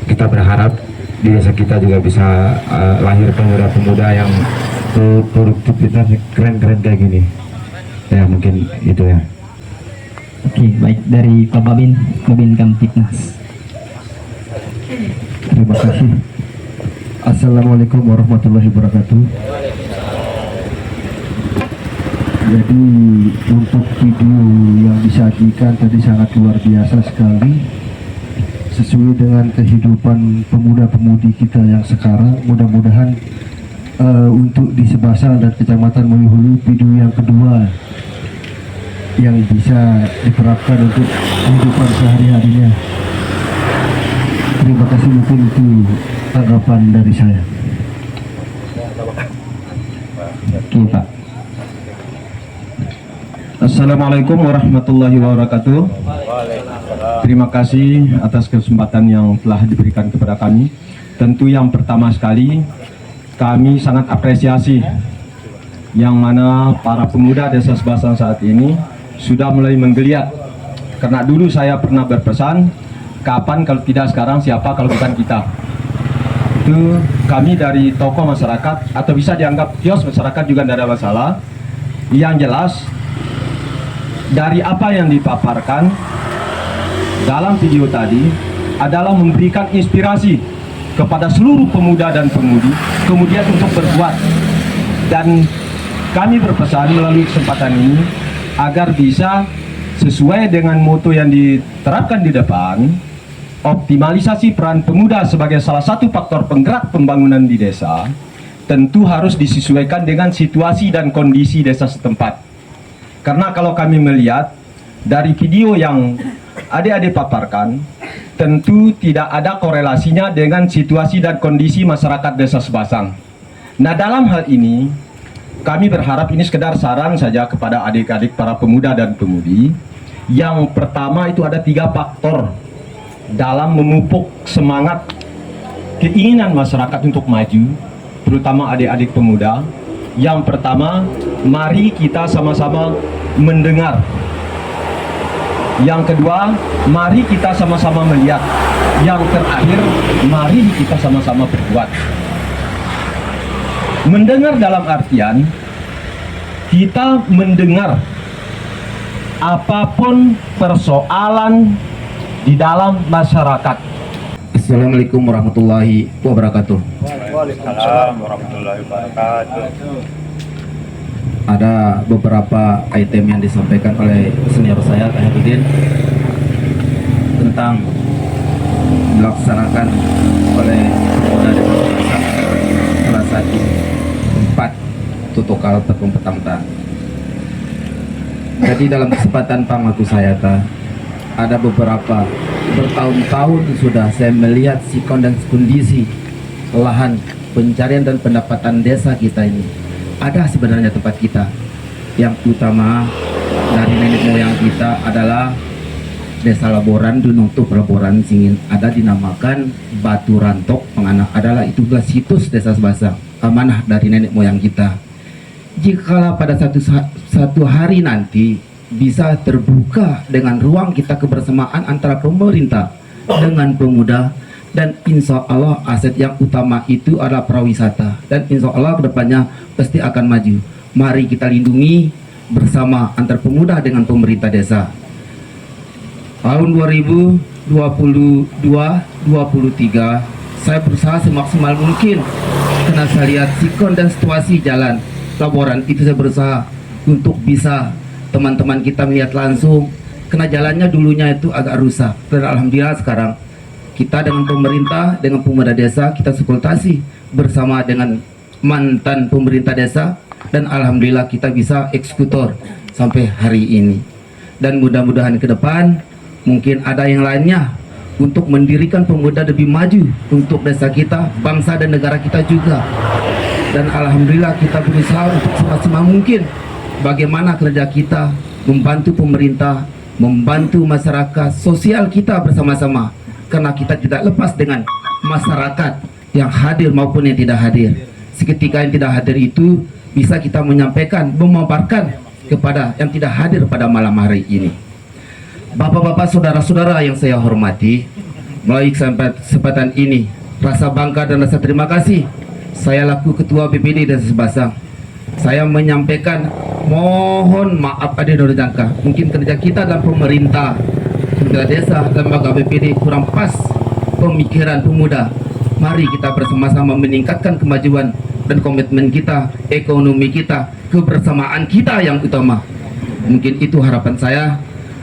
kita berharap di desa kita juga bisa lahir pemuda-pemuda yang produktivitas keren-keren kayak gini. Ya mungkin itu ya. Oke, baik, dari Pak Babin Kamtipnas. Terima kasih. Assalamualaikum warahmatullahi wabarakatuh. Jadi untuk video yang disajikan tadi sangat luar biasa sekali, sesuai dengan kehidupan pemuda-pemudi kita yang sekarang. Mudah-mudahan untuk di Sebasang dan Kecamatan Mui Hulu, video yang kedua yang bisa diterapkan untuk kehidupan sehari-harinya. Terima kasih, mungkin itu tanggapan dari saya. Oke, Pak. Assalamualaikum warahmatullahi wabarakatuh. Terima kasih atas kesempatan yang telah diberikan kepada kami. Tentu yang pertama sekali kami sangat apresiasi yang mana para pemuda desa Sebasang saat ini sudah mulai menggeliat. Karena dulu saya pernah berpesan, kapan kalau tidak sekarang, siapa kalau bukan kita. Itu kami dari tokoh masyarakat, atau bisa dianggap kios masyarakat juga tidak ada masalah. Yang jelas dari apa yang dipaparkan dalam video tadi adalah memberikan inspirasi kepada seluruh pemuda dan pemudi kemudian untuk berbuat. Dan kami berpesan melalui kesempatan ini agar bisa sesuai dengan moto yang diterapkan di depan, optimalisasi peran pemuda sebagai salah satu faktor penggerak pembangunan di desa tentu harus disesuaikan dengan situasi dan kondisi desa setempat. Karena kalau kami melihat dari video yang adik-adik paparkan, tentu tidak ada korelasinya dengan situasi dan kondisi masyarakat desa Sebasang. Nah, dalam hal ini kami berharap ini sekedar saran saja kepada adik-adik para pemuda dan pemudi. Yang pertama itu ada 3 faktor dalam memupuk semangat keinginan masyarakat untuk maju, terutama adik-adik pemuda. Yang pertama, mari kita sama-sama mendengar. Yang kedua, mari kita sama-sama melihat. Yang terakhir, mari kita sama-sama berbuat. Mendengar dalam artian kita mendengar apapun persoalan di dalam masyarakat. Assalamualaikum warahmatullahi wabarakatuh. Waalaikumsalam warahmatullahi wabarakatuh. Ada beberapa item yang disampaikan oleh senior saya, Kak Herudin, tentang dilaksanakan oleh pemuda desa Sebasang salah satu tempat tutokal tepung petang. Jadi dalam kesempatan pamaku saya ada beberapa bertahun-tahun sudah saya melihat sikon dan kondisi lahan pencarian dan pendapatan desa kita ini. Ada sebenarnya tempat kita yang utama dari nenek moyang kita adalah Desa Laboran, Dunung Tup Laboran Singin, ada dinamakan Batu Rantok Penganak, adalah itulah situs desa Sebasang, amanah dari nenek moyang kita. Jikalau pada satu hari nanti bisa terbuka dengan ruang kita kebersamaan antara pemerintah dengan pemuda, dan insya Allah aset yang utama itu adalah pariwisata, dan insya Allah kedepannya pasti akan maju. Mari kita lindungi bersama antar pemuda dengan pemerintah desa. Tahun 2022-23 saya berusaha semaksimal mungkin, karena saya lihat sikon dan situasi jalan Laboran itu, saya berusaha untuk bisa teman-teman kita melihat langsung, karena jalannya dulunya itu agak rusak. Dan alhamdulillah sekarang kita dengan pemerintah, dengan pemuda desa, kita konsultasi bersama dengan mantan pemerintah desa, dan alhamdulillah kita bisa eksekutor sampai hari ini. Dan mudah-mudahan ke depan mungkin ada yang lainnya untuk mendirikan pemuda lebih maju untuk desa kita, bangsa dan negara kita juga. Dan alhamdulillah kita berusaha untuk semaksimal mungkin bagaimana kerja kita membantu pemerintah, membantu masyarakat, sosial kita bersama-sama, karena kita tidak lepas dengan masyarakat yang hadir maupun yang tidak hadir. Seketika yang tidak hadir itu bisa kita menyampaikan, memaparkan kepada yang tidak hadir pada malam hari ini. Bapak-bapak, saudara-saudara yang saya hormati, melalui kesempatan ini, rasa bangga dan rasa terima kasih saya laku Ketua BPD Desa Sebasang. Saya menyampaikan mohon maaf ada yang jangka. Mungkin kerja kita dalam pemerintah, pemerintah desa, lembaga BPD kurang pas pemikiran pemuda. Mari kita bersama-sama meningkatkan kemajuan dan komitmen kita, ekonomi kita, kebersamaan kita yang utama. Mungkin itu harapan saya.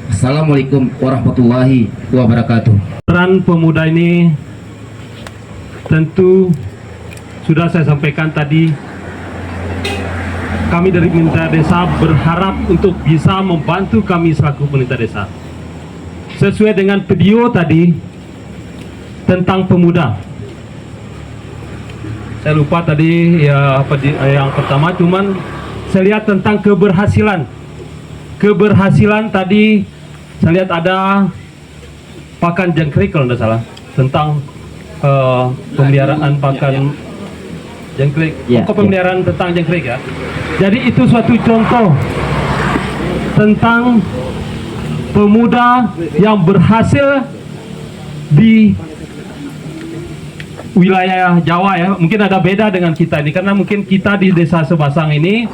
Assalamualaikum warahmatullahi wabarakatuh. Peran pemuda ini tentu sudah saya sampaikan tadi. Kami dari pemerintah desa berharap untuk bisa membantu kami selaku pemerintah desa. Sesuai dengan video tadi tentang pemuda. Saya lupa tadi ya yang pertama, cuman saya lihat tentang keberhasilan. Keberhasilan tadi saya lihat ada pakan jangkrik kalau tidak salah, tentang pemeliharaan pakan jangkrik, pemeliharaan tentang jangkrik ya. Jadi itu suatu contoh tentang pemuda yang berhasil di wilayah Jawa ya. Mungkin ada beda dengan kita ini, karena mungkin kita di Desa Sebasang ini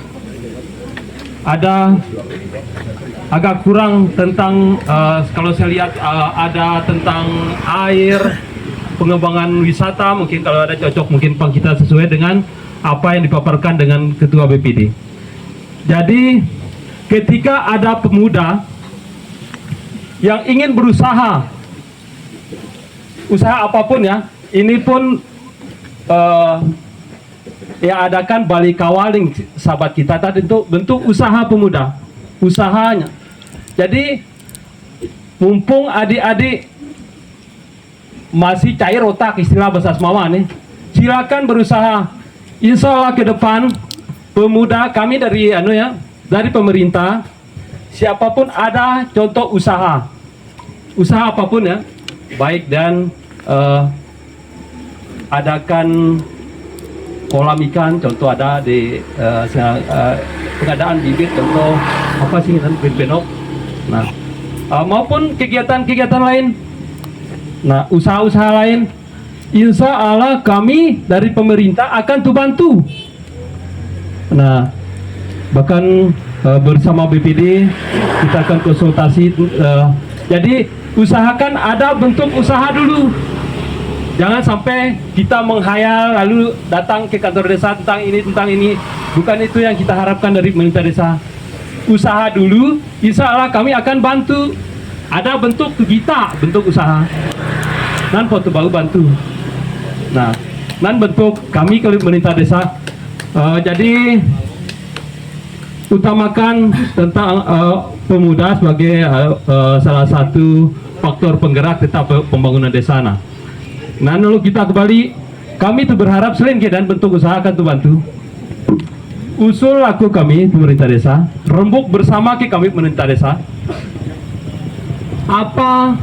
ada agak kurang tentang kalau saya lihat ada tentang air, pengembangan wisata. Mungkin kalau ada cocok, mungkin kita sesuai dengan apa yang dipaparkan dengan Ketua BPD. Jadi ketika ada pemuda yang ingin berusaha, usaha apapun ya, ini pun ya adakan Bali Kawaling sahabat kita tadi untuk bentuk usaha pemuda, usahanya. Jadi mumpung adik-adik masih cair otak, istilah bahasa mama nih, silakan berusaha. Insya Allah ke depan pemuda kami dari dari pemerintah, siapapun ada contoh usaha apapun ya, baik dan adakan kolam ikan, contoh ada di pengadaan bibit, contoh apa sih kan benok. Nah, maupun kegiatan-kegiatan lain. Nah, usaha-usaha lain, insya Allah kami dari pemerintah akan bantu. Nah, bahkan bersama BPD kita akan konsultasi. Jadi usahakan ada bentuk usaha dulu. Jangan sampai kita menghayal lalu datang ke kantor desa tentang ini. Bukan itu yang kita harapkan dari pemerintah desa. Usaha dulu, insya Allah kami akan bantu. Ada bentuk kita, bentuk usaha. Dan foto baru bantu. Nah, dan bentuk kami kalau pemerintah desa. Jadi utamakan tentang pemuda sebagai salah satu faktor penggerak tetap pembangunan desa. Nah, lalu kita kembali, kami itu berharap selain dan bentuk usaha akan bantu. Usul laku kami pemerintah desa, rembuk bersama kami pemerintah desa. Apa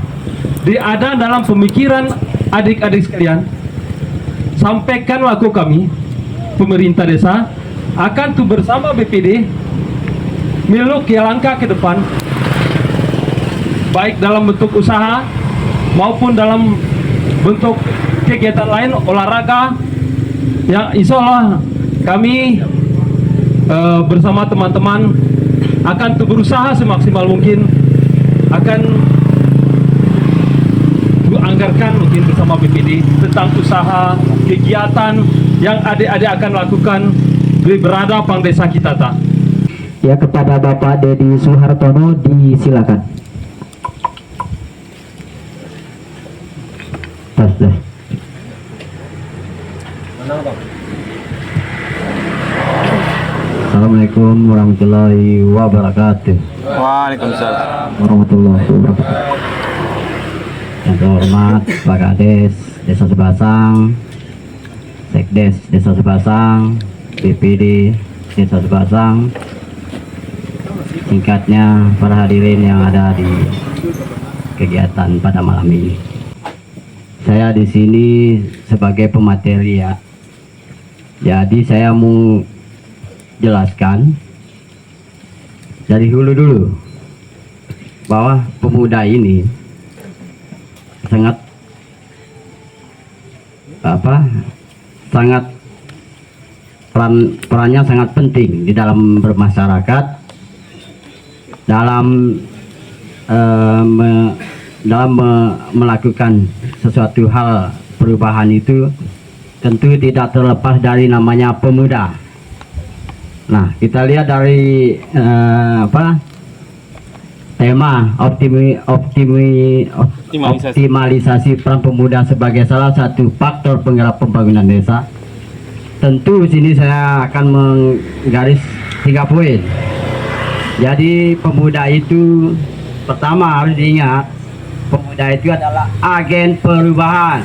ada dalam pemikiran adik-adik sekalian, sampaikan laku kami pemerintah desa akan bersama BPD miluk langkah ke depan, baik dalam bentuk usaha maupun dalam bentuk kegiatan lain, olahraga yang insya Allah kami bersama teman-teman akan berusaha semaksimal mungkin, akan anggarkan mungkin bersama BPD tentang usaha kegiatan yang adik-adik akan lakukan di berada pang desa kita tak. Ya, kepada Bapak Dedi Suhartono disilakan. Assalamualaikum warahmatullahi wabarakatuh. Waalaikumsalam Warahmatullahi wabarakatuh. Yang terhormat Pak Kades Desa Sebasang, Sekdes Desa Sebasang, BPD Desa Sebasang, singkatnya para hadirin yang ada di kegiatan pada malam ini. Saya di sini sebagai pemateri ya. Jadi saya mau jelaskan dari hulu dulu bahwa pemuda ini sangat sangat perannya sangat penting di dalam bermasyarakat, dalam melakukan sesuatu hal perubahan itu tentu tidak terlepas dari namanya pemuda. Nah, kita lihat dari tema optimalisasi peran pemuda sebagai salah satu faktor penggerak pembangunan desa. Tentu sini saya akan menggaris 3 poin. Jadi pemuda itu pertama harus diingat, pemuda itu adalah agen perubahan.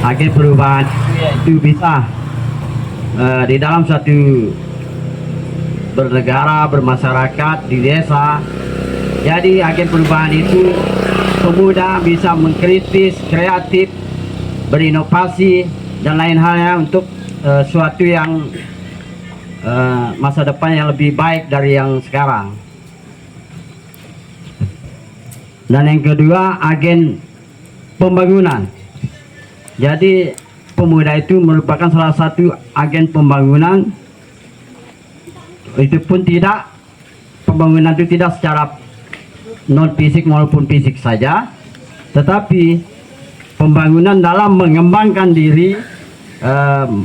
Agen perubahan itu bisa di dalam suatu bernegara, bermasyarakat, di desa. Jadi agen perubahan itu pemuda bisa mengkritis, kreatif, berinovasi dan lain halnya untuk suatu yang masa depan yang lebih baik dari yang sekarang. Dan yang kedua, agen pembangunan. Jadi pemuda itu merupakan salah satu agen pembangunan. Itu pun pembangunan itu tidak secara non fisik maupun fisik saja, tetapi pembangunan dalam mengembangkan diri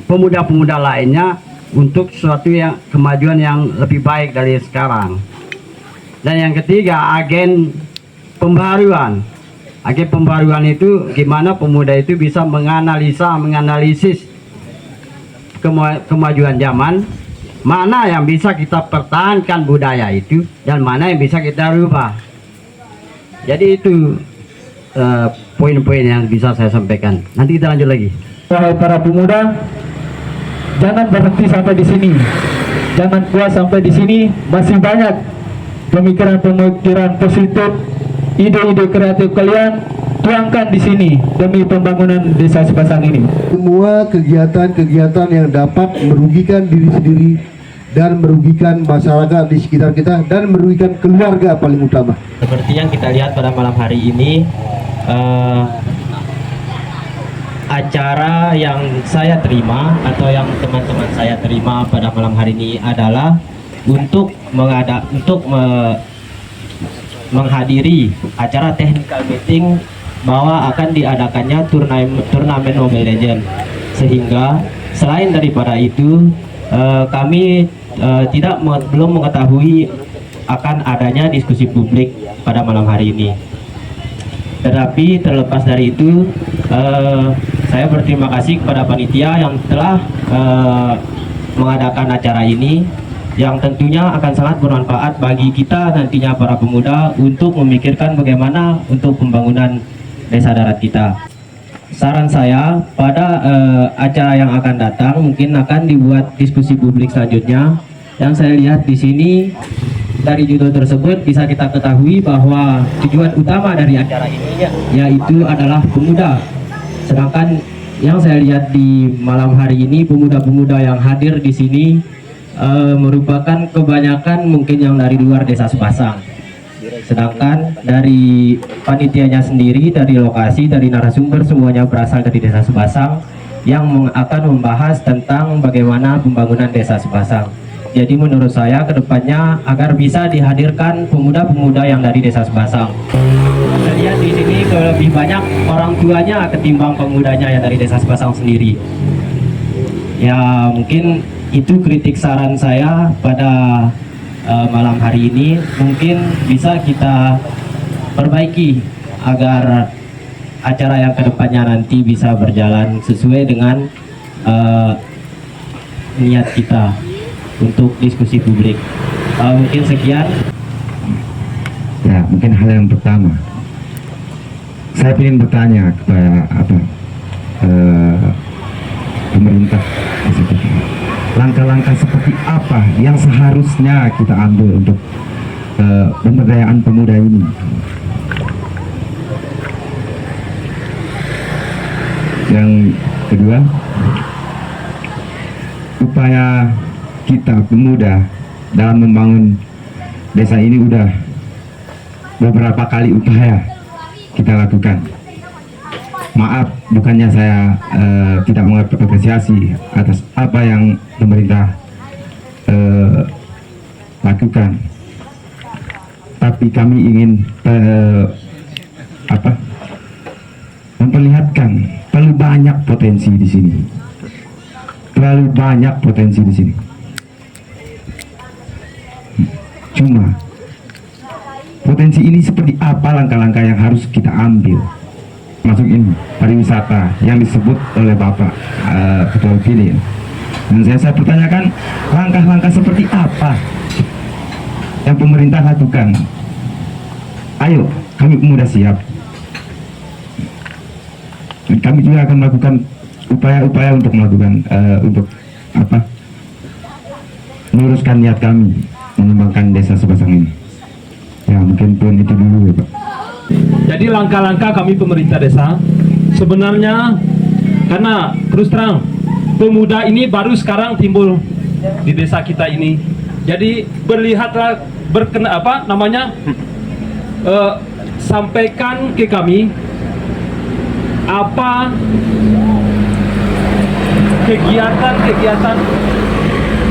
pemuda-pemuda lainnya untuk suatu yang kemajuan yang lebih baik dari sekarang. Dan yang ketiga, agen pembaruan. Agen pembaruan itu gimana pemuda itu bisa menganalisis kemajuan zaman, mana yang bisa kita pertahankan budaya itu dan mana yang bisa kita rubah. Jadi itu poin-poin yang bisa saya sampaikan. Nanti kita lanjut lagi. Wahai para pemuda, jangan berhenti sampai di sini. Jangan puas sampai di sini. Masih banyak pemikiran-pemikiran positif, ide-ide kreatif kalian tuangkan di sini demi pembangunan desa Sepasang ini. Semua kegiatan-kegiatan yang dapat merugikan diri sendiri dan merugikan masyarakat di sekitar kita dan merugikan keluarga paling utama. Seperti yang kita lihat pada malam hari ini, acara yang saya terima atau yang teman-teman saya terima pada malam hari ini adalah untuk menghadiri acara technical meeting bahwa akan diadakannya turnamen Mobile Legends. Sehingga selain daripada itu kami belum mengetahui akan adanya diskusi publik pada malam hari ini. Tetapi terlepas dari itu, saya berterima kasih kepada panitia yang telah mengadakan acara ini, yang tentunya akan sangat bermanfaat bagi kita nantinya para pemuda untuk memikirkan bagaimana untuk pembangunan desa darat kita. Saran saya pada acara yang akan datang mungkin akan dibuat diskusi publik selanjutnya. Yang saya lihat di sini dari judul tersebut bisa kita ketahui bahwa tujuan utama dari acara ini yaitu adalah pemuda. Sedangkan yang saya lihat di malam hari ini pemuda-pemuda yang hadir di sini merupakan kebanyakan mungkin yang dari luar desa Sepasang. Sedangkan dari panitianya sendiri, dari lokasi, dari narasumber semuanya berasal dari desa Sepasang yang akan membahas tentang bagaimana pembangunan desa Sepasang. Jadi menurut saya kedepannya agar bisa dihadirkan pemuda-pemuda yang dari desa Sepasang. Kita lihat di sini lebih banyak orang tuanya ketimbang pemudanya yang dari desa Sepasang sendiri. Ya mungkin itu kritik saran saya pada malam hari ini, mungkin bisa kita perbaiki agar acara yang kedepannya nanti bisa berjalan sesuai dengan niat kita untuk diskusi publik. Mungkin sekian. Ya, mungkin hal yang pertama saya ingin bertanya kepada pemerintah, langkah-langkah seperti apa yang seharusnya kita ambil untuk pemberdayaan pemuda ini. Yang kedua, upaya kita pemuda dalam membangun desa ini udah beberapa kali upaya kita lakukan. maaf, bukannya saya tidak mengapresiasi atas apa yang pemerintah lakukan, tapi kami ingin memperlihatkan terlalu banyak potensi di sini, terlalu banyak potensi di sini. Cuma potensi ini seperti apa langkah-langkah yang harus kita ambil? Masuk ini pariwisata yang disebut oleh Bapak Ketua Pilih. Dan saya pertanyakan, langkah-langkah seperti apa yang pemerintah lakukan? Ayo, kami pemuda siap. Dan kami juga akan melakukan upaya-upaya untuk melakukan meluruskan niat kami mengembangkan desa Sebasang ini. Ya, mungkin pun itu dulu ya, Pak. Jadi langkah-langkah kami pemerintah desa sebenarnya, karena terus terang pemuda ini baru sekarang timbul di desa kita ini. Jadi berlihatlah sampaikan ke kami apa kegiatan-kegiatan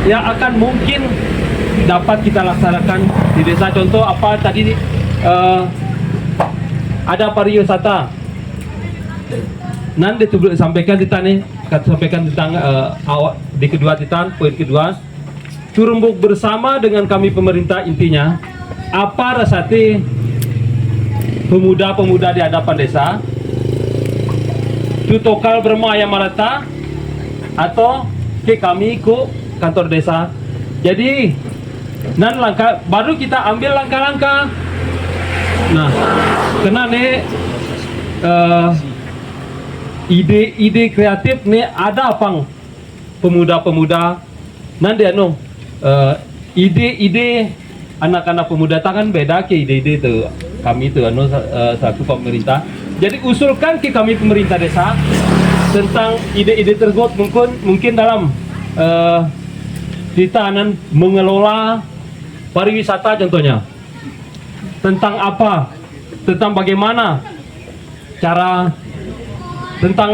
yang akan mungkin dapat kita laksanakan di desa. Contoh apa tadi, ada pariwisata. Nanti sampaikan tentang di kedua titan, poin kedua, turumbuk bersama dengan kami pemerintah. Intinya apa rasati pemuda-pemuda di hadapan desa, tutokal bermaya marata atau ke kami ku kantor desa. Jadi nan langkah baru kita ambil langkah-langkah. Nah, kena nih ide-ide kreatif nih ada apa pemuda-pemuda nanti ide-ide anak-anak pemuda tangan beda ke ide-ide tuh kami tuh satu pemerintah. Jadi usulkan ke kami pemerintah desa tentang ide-ide tersebut, mungkin dalam kita mengelola pariwisata contohnya, tentang apa, tentang bagaimana cara, tentang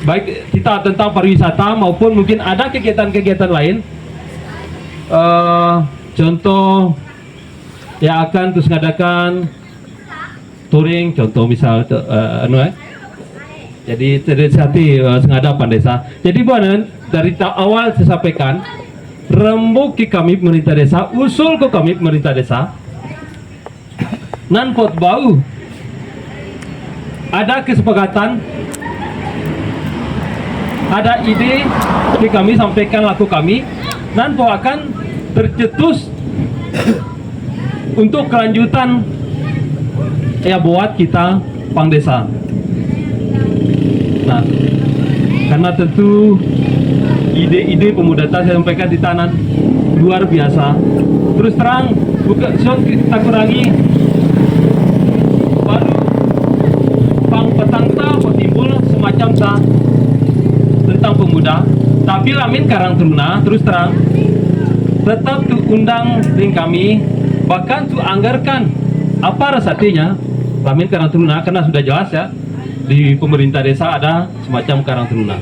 baik kita tentang pariwisata maupun mungkin ada kegiatan-kegiatan lain, contoh yang akan terus ngadakan touring, contoh misal jadi terjadi sengadapan desa. Jadi dari awal saya sampaikan, rembuk ke kami pemerintah desa, usul ke kami pemerintah desa, nan pot bau ada kesepakatan, ada ide ke kami sampaikan laku kami, nan pot akan tercetus untuk kelanjutan ya buat kita pang desa. Nah, karena tentu ide-ide pemuda saya sampaikan di tanah luar biasa. Terus terang, bukan kita kurangi baru pang petang timbul semacam tentang pemuda. Tapi lamin Karang Taruna terus terang tetap tu undang dengan kami, bahkan tu anggarkan apa rasanya lamin Karang Taruna, karena sudah jelas ya di pemerintah desa ada semacam Karang Taruna.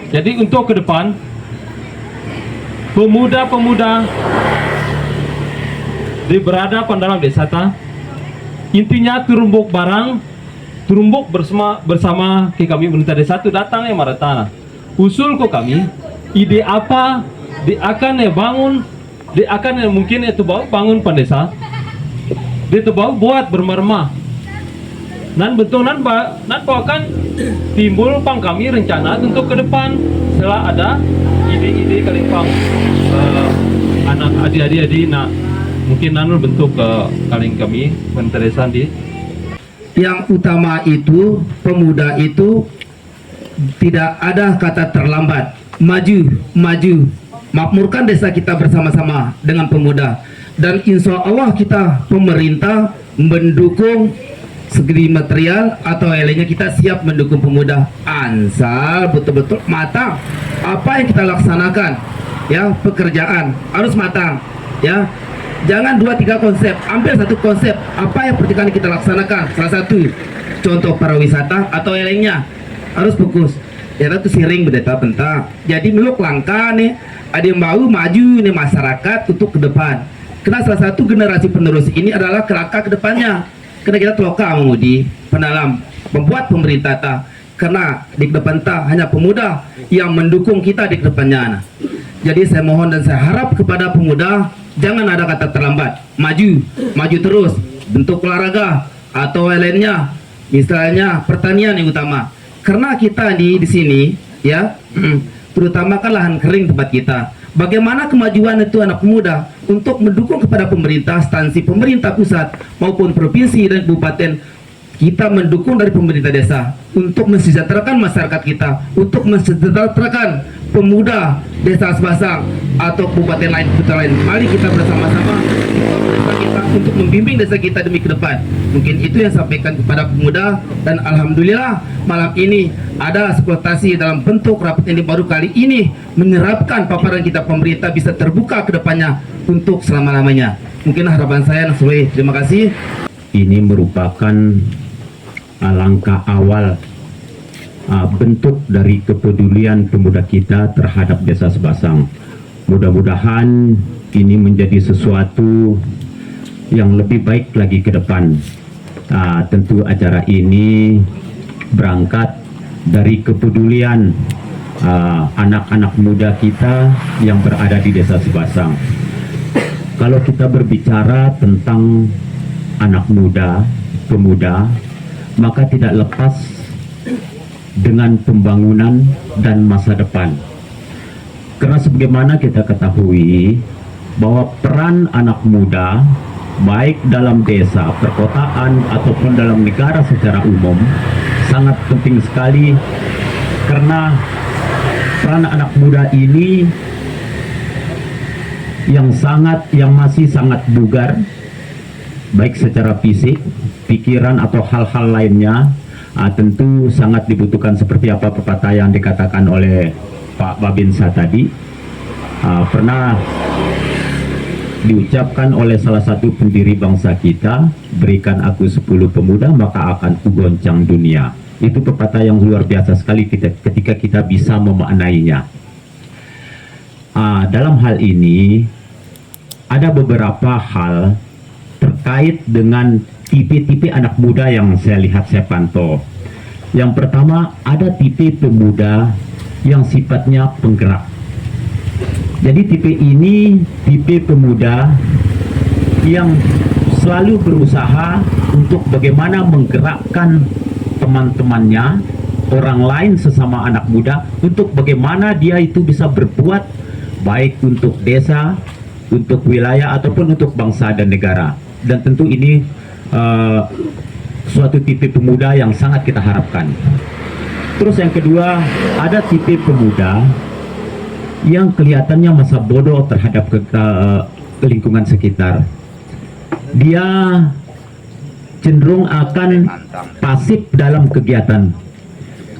Jadi untuk ke depan pemuda-pemuda berada dalam desa intinya turumbuk bersama ke kami pemerintah desa itu datang ya maratana. Usul ke kami ide apa akan bangun, akan mungkin itu bangun pandesa, dia bau buat bermerma. Nan bentuk nan akan timbul pang kami rencana untuk ke depan setelah ada ide-ide kalipang anak adik-adik. Nah mungkin nan bentuk ke kaling kami penteresan di yang utama itu pemuda itu tidak ada kata terlambat, maju makmurkan desa kita bersama-sama dengan pemuda, dan insya Allah kita pemerintah mendukung segi material atau lainnya, kita siap mendukung pemuda ansal betul-betul matang apa yang kita laksanakan ya. Pekerjaan harus matang ya, jangan 2-3 konsep, ambil satu konsep apa yang pertikan kita laksanakan. Salah satu contoh pariwisata atau yang lainnya harus fokus. Ya itu sering berdata pentak. Jadi meluk langkah nih, ada yang mau maju nih masyarakat untuk ke depan. Karena salah satu generasi penerus ini adalah kerangka ke depannya. Karena kita teloka mengudi pendalam membuat pemerintah karena di depan hanya pemuda yang mendukung kita di depannya. Nah. Jadi saya mohon dan saya harap kepada pemuda jangan ada kata terlambat, maju terus, bentuk olahraga atau lainnya, misalnya pertanian yang utama. Karena kita di sini ya, terutama kan lahan kering tempat kita. Bagaimana kemajuan itu anak pemuda untuk mendukung kepada pemerintah, instansi pemerintah pusat maupun provinsi dan kabupaten. Kita mendukung dari pemerintah desa untuk mensejahterakan masyarakat kita, untuk mensejahterakan pemuda desa Sebasang atau kabupaten lain, kota lain. Mari kita bersama-sama desa kita untuk membimbing desa kita demi ke depan. Mungkin itu yang sampaikan kepada pemuda, dan alhamdulillah malam ini ada eksploitasi dalam bentuk rapat ini baru kali ini menyerapkan paparan kita pemerintah bisa terbuka ke depannya untuk selama-lamanya. Mungkin harapan saya sesuai. Terima kasih. Ini merupakan langkah awal bentuk dari kepedulian pemuda kita terhadap desa Sebasang. Mudah-mudahan ini menjadi sesuatu yang lebih baik lagi ke depan. Tentu acara ini berangkat dari kepedulian anak-anak muda kita yang berada di desa Sebasang. Kalau kita berbicara tentang anak muda, pemuda, maka tidak lepas dengan pembangunan dan masa depan. Karena sebagaimana kita ketahui bahwa peran anak muda baik dalam desa, perkotaan ataupun dalam negara secara umum sangat penting sekali, karena peran anak muda ini yang masih sangat bugar baik secara fisik, pikiran atau hal-hal lainnya, tentu sangat dibutuhkan seperti apa pepatah yang dikatakan oleh Pak Babinsa tadi. Pernah diucapkan oleh salah satu pendiri bangsa kita, berikan aku 10 pemuda maka akan kugoncang dunia. Itu pepatah yang luar biasa sekali ketika kita bisa memaknainya. Dalam hal ini ada beberapa hal terkait dengan tipe-tipe anak muda yang saya lihat, saya pantau. Yang pertama, ada tipe pemuda yang sifatnya penggerak. Jadi tipe ini tipe pemuda yang selalu berusaha untuk bagaimana menggerakkan teman-temannya, orang lain sesama anak muda, untuk bagaimana dia itu bisa berbuat baik untuk desa, untuk wilayah ataupun untuk bangsa dan negara. Dan tentu ini suatu tipe pemuda yang sangat kita harapkan. Terus yang kedua, ada tipe pemuda yang kelihatannya masa bodoh terhadap lingkungan sekitar. Dia cenderung akan pasif dalam kegiatan.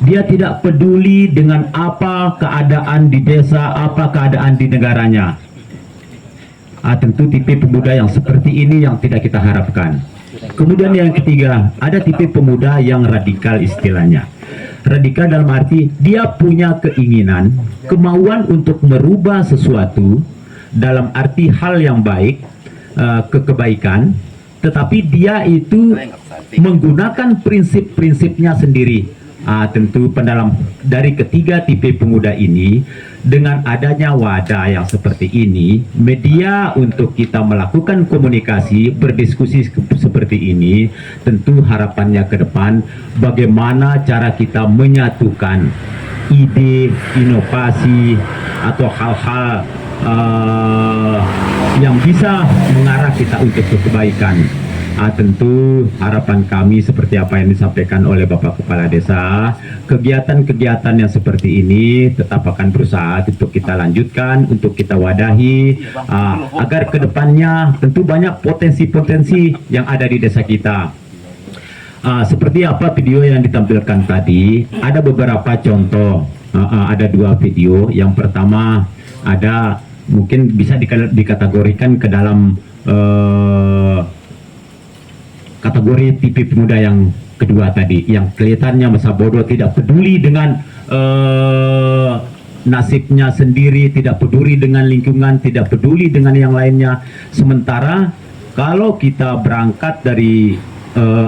Dia tidak peduli dengan apa keadaan di desa, apa keadaan di negaranya. Tentu tipe pemuda yang seperti ini yang tidak kita harapkan. Kemudian yang ketiga, ada tipe pemuda yang radikal istilahnya. Radikal dalam arti dia punya keinginan, kemauan untuk merubah sesuatu dalam arti hal yang baik, kebaikan, tetapi dia itu menggunakan prinsip-prinsipnya sendiri. Tentu pendalam dari ketiga tipe pemuda ini, dengan adanya wadah yang seperti ini, media untuk kita melakukan komunikasi, berdiskusi seperti ini, tentu harapannya ke depan bagaimana cara kita menyatukan ide, inovasi atau hal-hal yang bisa mengarah kita untuk kebaikan. Tentu harapan kami seperti apa yang disampaikan oleh Bapak Kepala Desa, kegiatan-kegiatan yang seperti ini tetap akan berusaha untuk kita lanjutkan, untuk kita wadahi, agar kedepannya tentu banyak potensi-potensi yang ada di desa kita. Seperti apa video yang ditampilkan tadi, ada beberapa contoh, ada 2 video. Yang pertama ada mungkin bisa dikategorikan ke dalam kategori tipe pemuda yang kedua tadi, yang kelihatannya masa bodoh, tidak peduli dengan nasibnya sendiri, tidak peduli dengan lingkungan, tidak peduli dengan yang lainnya. Sementara kalau kita berangkat dari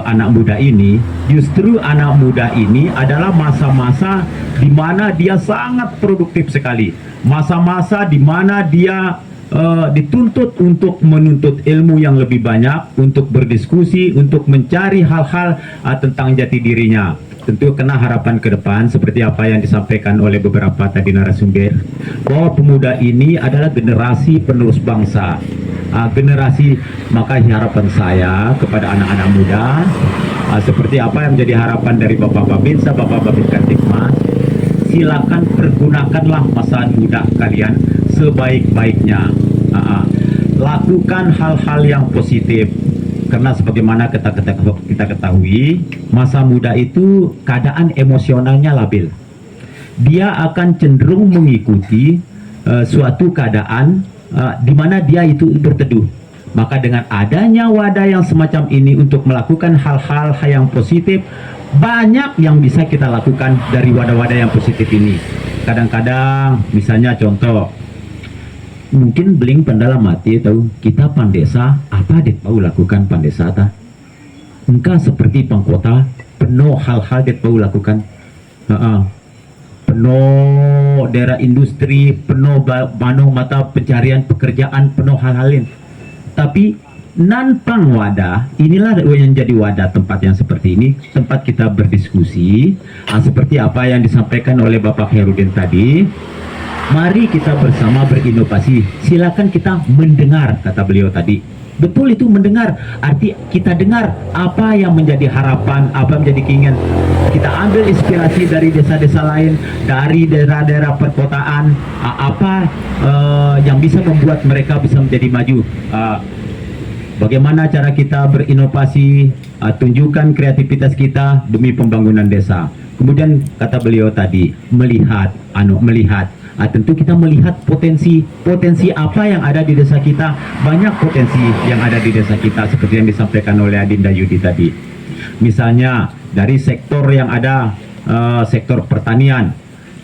anak muda ini, justru anak muda ini adalah masa-masa di mana dia sangat produktif sekali, masa-masa di mana dia dituntut untuk menuntut ilmu yang lebih banyak, untuk berdiskusi, untuk mencari hal-hal tentang jati dirinya. Tentu kena harapan ke depan seperti apa yang disampaikan oleh beberapa tadi narasumber, bahwa pemuda ini adalah generasi penerus bangsa. Generasi, maka harapan saya kepada anak-anak muda, seperti apa yang menjadi harapan dari Bapak Babinsa, Bapak Babin Kantikmas, silakan pergunakanlah masa muda kalian sebaik-baiknya. Lakukan hal-hal yang positif, karena sebagaimana kita ketahui, masa muda itu keadaan emosionalnya labil. Dia akan cenderung mengikuti suatu keadaan di mana dia itu berteduh. Maka dengan adanya wadah yang semacam ini untuk melakukan hal-hal yang positif, banyak yang bisa kita lakukan dari wadah-wadah yang positif ini. Kadang-kadang misalnya contoh, mungkin beling pandala mati tahu kita pandesa apa det mau lakukan pandesa ta? Engkau seperti pangkota penuh hal-hal det mau lakukan. Penuh daerah industri, penuh mata pencarian pekerjaan, penuh hal-hal lain. Tapi nanpang wadah, inilah yang jadi wadah tempat yang seperti ini, tempat kita berdiskusi, seperti apa yang disampaikan oleh Bapak Herudin tadi. Mari kita bersama berinovasi. Silakan kita mendengar, kata beliau tadi. Betul itu mendengar, arti kita dengar apa yang menjadi harapan, apa yang menjadi keinginan. Kita ambil inspirasi dari desa-desa lain, dari daerah-daerah perkotaan, apa yang bisa membuat mereka bisa menjadi maju. Bagaimana cara kita berinovasi, tunjukkan kreativitas kita demi pembangunan desa. Kemudian kata beliau tadi, melihat. Tentu kita melihat potensi apa yang ada di desa kita. Banyak potensi yang ada di desa kita seperti yang disampaikan oleh Adinda Yudi tadi. Misalnya dari sektor yang ada, sektor pertanian,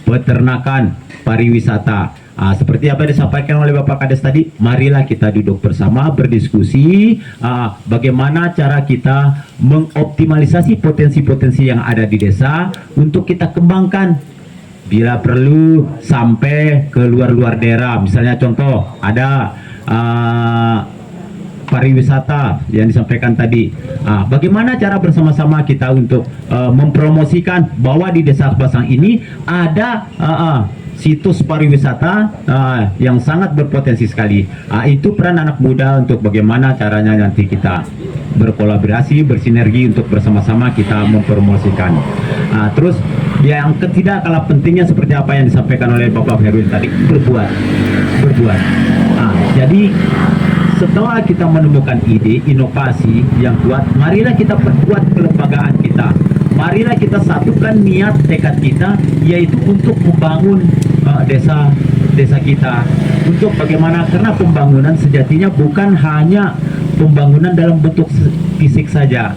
peternakan, pariwisata. Seperti apa yang disampaikan oleh Bapak Kades tadi, marilah kita duduk bersama berdiskusi bagaimana cara kita mengoptimalisasi potensi-potensi yang ada di desa untuk kita kembangkan. Bila perlu sampai ke luar-luar daerah, misalnya contoh ada pariwisata yang disampaikan tadi. Bagaimana cara bersama-sama kita untuk mempromosikan bahwa di Desa Basang ini ada situs pariwisata yang sangat berpotensi sekali. Itu peran anak muda untuk bagaimana caranya nanti kita berkolaborasi, bersinergi untuk bersama-sama kita mempromosikan. Terus yang ketiga kalah pentingnya seperti apa yang disampaikan oleh Bapak Herwin tadi, berbuat. Jadi setelah kita menemukan ide inovasi yang kuat, marilah kita perkuat kelembagaan kita. Marilah kita satukan niat tekad kita, yaitu untuk membangun desa kita. Untuk bagaimana, karena pembangunan sejatinya bukan hanya pembangunan dalam bentuk fisik saja,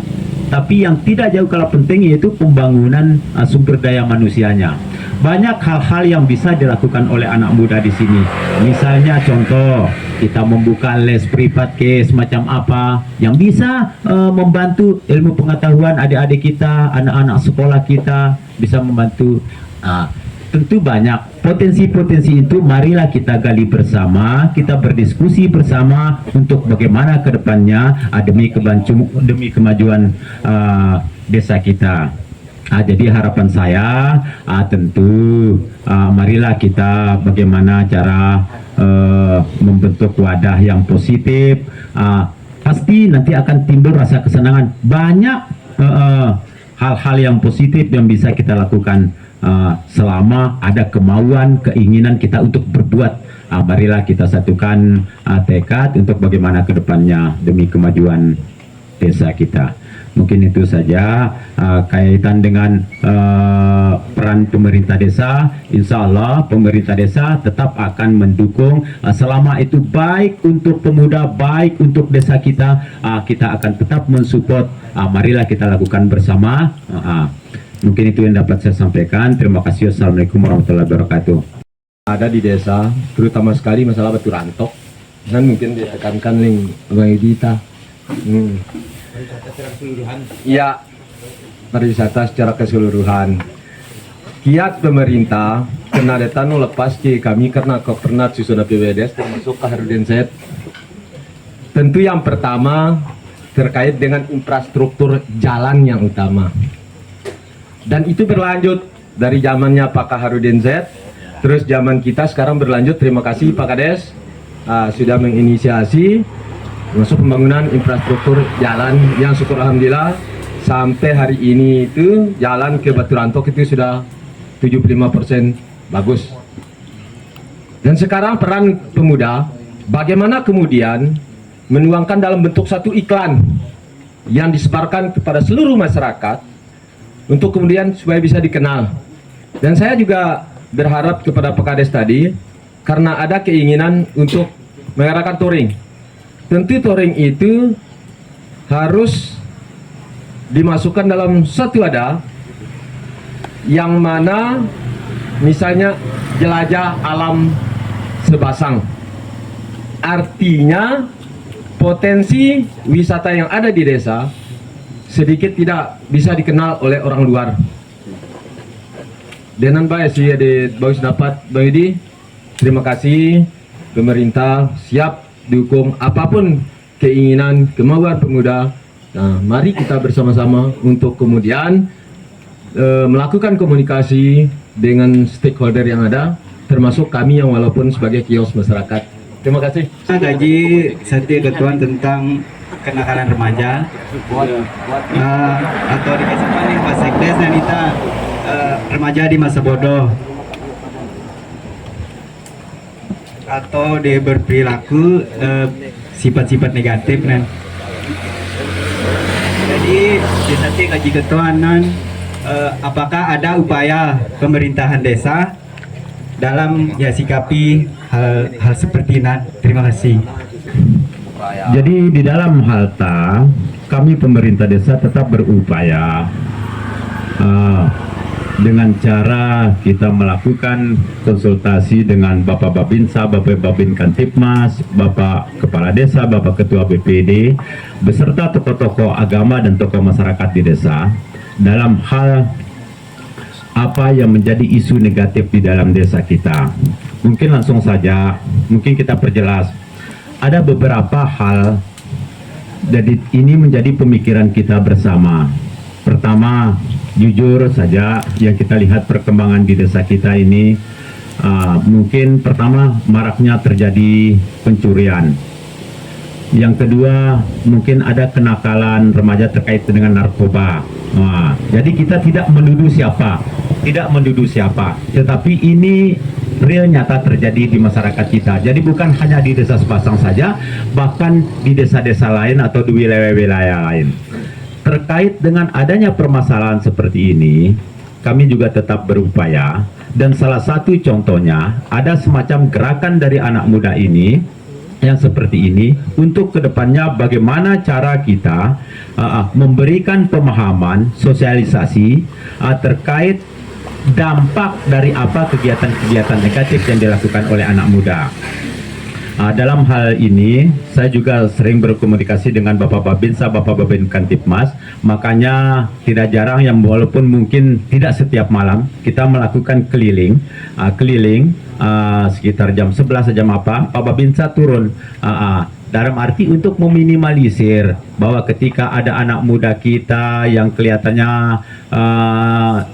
tapi yang tidak jauh kalah penting yaitu pembangunan sumber daya manusianya. Banyak hal-hal yang bisa dilakukan oleh anak muda di sini. Misalnya contoh, kita membuka les privat semacam apa yang bisa membantu ilmu pengetahuan adik-adik kita, anak-anak sekolah kita bisa membantu. Tentu banyak potensi-potensi itu, marilah kita gali bersama, kita berdiskusi bersama untuk bagaimana ke depannya demi kemajuan desa kita. Jadi harapan saya tentu marilah kita bagaimana cara membentuk wadah yang positif. Pasti nanti akan timbul rasa kesenangan. Banyak hal-hal yang positif yang bisa kita lakukan selama ada kemauan, keinginan kita untuk berbuat. Marilah kita satukan tekad untuk bagaimana ke depannya demi kemajuan desa kita. Mungkin itu saja kaitan dengan peran pemerintah desa, insya Allah pemerintah desa tetap akan mendukung selama itu baik untuk pemuda, baik untuk desa kita, kita akan tetap mensupport. Marilah kita lakukan bersama. Mungkin itu yang dapat saya sampaikan. Terima kasih. Assalamualaikum warahmatullahi wabarakatuh. Ada di desa, terutama sekali masalah batu rantok, dan mungkin ditekankan ning Bang Edita. Iya, pariwisata secara keseluruhan. Kiat pemerintah kena datang lepas ke kami karena kok pernah susun PWDS termasuk Kaharudin Z. Tentu yang pertama terkait dengan infrastruktur jalan yang utama. Dan itu berlanjut dari zamannya Pak Kaharudin Z, terus zaman kita sekarang berlanjut. Terima kasih Pak Kades sudah menginisiasi masuk pembangunan infrastruktur jalan yang syukur alhamdulillah sampai hari ini itu jalan ke Batu Rantok itu sudah 75% bagus. Dan sekarang peran pemuda bagaimana kemudian menuangkan dalam bentuk satu iklan yang disebarkan kepada seluruh masyarakat untuk kemudian supaya bisa dikenal. Dan saya juga berharap kepada Pak Kades tadi, karena ada keinginan untuk mengadakan touring. Tentu touring itu harus dimasukkan dalam satu wadah yang mana misalnya jelajah alam Sebasang. Artinya potensi wisata yang ada di desa sedikit tidak bisa dikenal oleh orang luar. Dengan baik sih ada bagus dapat Bang Edi. Terima kasih, pemerintah siap dukung apapun keinginan kemauan pemuda. Nah, mari kita bersama-sama untuk kemudian melakukan komunikasi dengan stakeholder yang ada, termasuk kami yang walaupun sebagai kios masyarakat. Terima kasih. Gaji Satya Ketuan tentang kenakalan remaja atau dikasih paling Pak Sekdes dan kita remaja di masa bodoh atau dia berperilaku sifat-sifat negatif kan. Jadi di Satya Gaji Ketuanan apakah ada upaya pemerintahan desa dalam sikapi hal seperti ini? Terima kasih. Jadi di dalam Halta kami pemerintah desa tetap berupaya dengan cara kita melakukan konsultasi dengan Bapak Babinsa, Bapak Babin Kantipmas, Bapak Kepala Desa, Bapak Ketua BPD, beserta tokoh-tokoh agama dan tokoh masyarakat di desa dalam hal apa yang menjadi isu negatif di dalam desa kita. Mungkin langsung saja, mungkin kita perjelas. Ada beberapa hal, jadi ini menjadi pemikiran kita bersama. Pertama, jujur saja yang kita lihat perkembangan di desa kita ini, mungkin pertama maraknya terjadi pencurian. Yang kedua, mungkin ada kenakalan remaja terkait dengan narkoba. Jadi kita tidak menuduh siapa, tetapi ini real nyata terjadi di masyarakat kita. Jadi bukan hanya di desa Sebasang saja, bahkan di desa-desa lain atau di wilayah-wilayah lain. Terkait dengan adanya permasalahan seperti ini, kami juga tetap berupaya, dan salah satu contohnya ada semacam gerakan dari anak muda ini yang seperti ini untuk kedepannya bagaimana cara kita memberikan pemahaman sosialisasi terkait dampak dari apa kegiatan-kegiatan negatif yang dilakukan oleh anak muda. Dalam hal ini saya juga sering berkomunikasi dengan Bapak Babinsa, Bapak Babin Kantipmas. Makanya tidak jarang yang walaupun mungkin tidak setiap malam kita melakukan keliling sekitar jam 11 jam apa Pak Babinsa turun dalam arti untuk meminimalisir bahwa ketika ada anak muda kita yang kelihatannya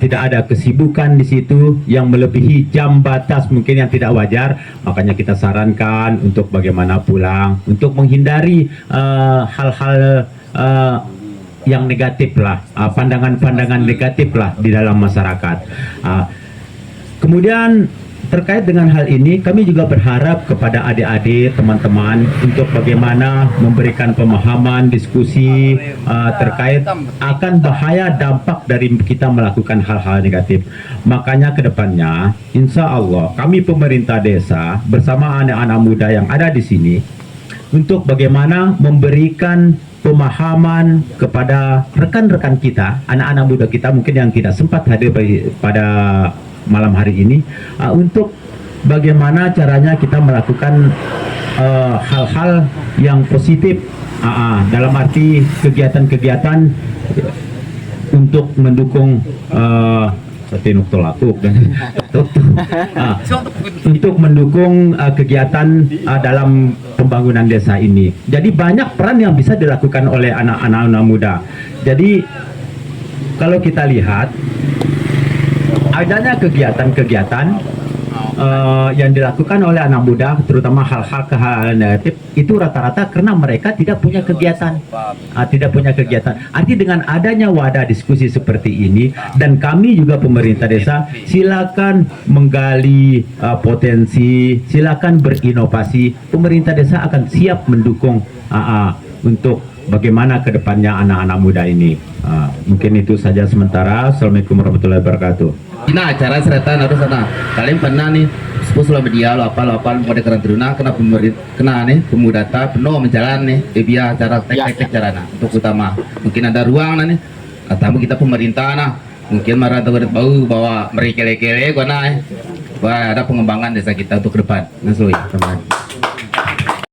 tidak ada kesibukan di situ yang melebihi jam batas mungkin yang tidak wajar, makanya kita sarankan untuk bagaimana pulang untuk menghindari hal-hal yang negatif lah, pandangan-pandangan negatif lah di dalam masyarakat. Kemudian terkait dengan hal ini, kami juga berharap kepada adik-adik, teman-teman, untuk bagaimana memberikan pemahaman, diskusi terkait akan bahaya dampak dari kita melakukan hal-hal negatif. Makanya ke depannya, insya Allah, kami pemerintah desa bersama anak-anak muda yang ada di sini, untuk bagaimana memberikan pemahaman kepada rekan-rekan kita, anak-anak muda kita mungkin yang tidak sempat hadir pada malam hari ini, untuk bagaimana caranya kita melakukan hal-hal yang positif, dalam arti kegiatan-kegiatan untuk mendukung seperti Nuktolakuk dan untuk mendukung kegiatan dalam pembangunan desa ini. Jadi banyak peran yang bisa dilakukan oleh anak-anak muda. Jadi kalau kita lihat adanya kegiatan-kegiatan yang dilakukan oleh anak muda, terutama hal-hal negatif, itu rata-rata karena mereka tidak punya kegiatan, Arti dengan adanya wadah diskusi seperti ini, dan kami juga pemerintah desa, silakan menggali potensi, silakan berinovasi. Pemerintah desa akan siap mendukung untuk bagaimana kedepannya anak-anak muda ini. Mungkin itu saja sementara. Assalamualaikum warahmatullahi wabarakatuh. Nah, acara seretan harus sana. Kalian pernah nih, sepuluh media lo apa pada keran teruna kena nih pemuda ta penuh menjalan nih biar acara tek carana untuk utama. Mungkin ada ruang nih. Atau kita pemerintah nah mungkin marah atau bau bahwa mereka kele-kele gua nah. Wah, ada pengembangan desa kita untuk ke depan. Nah, teman.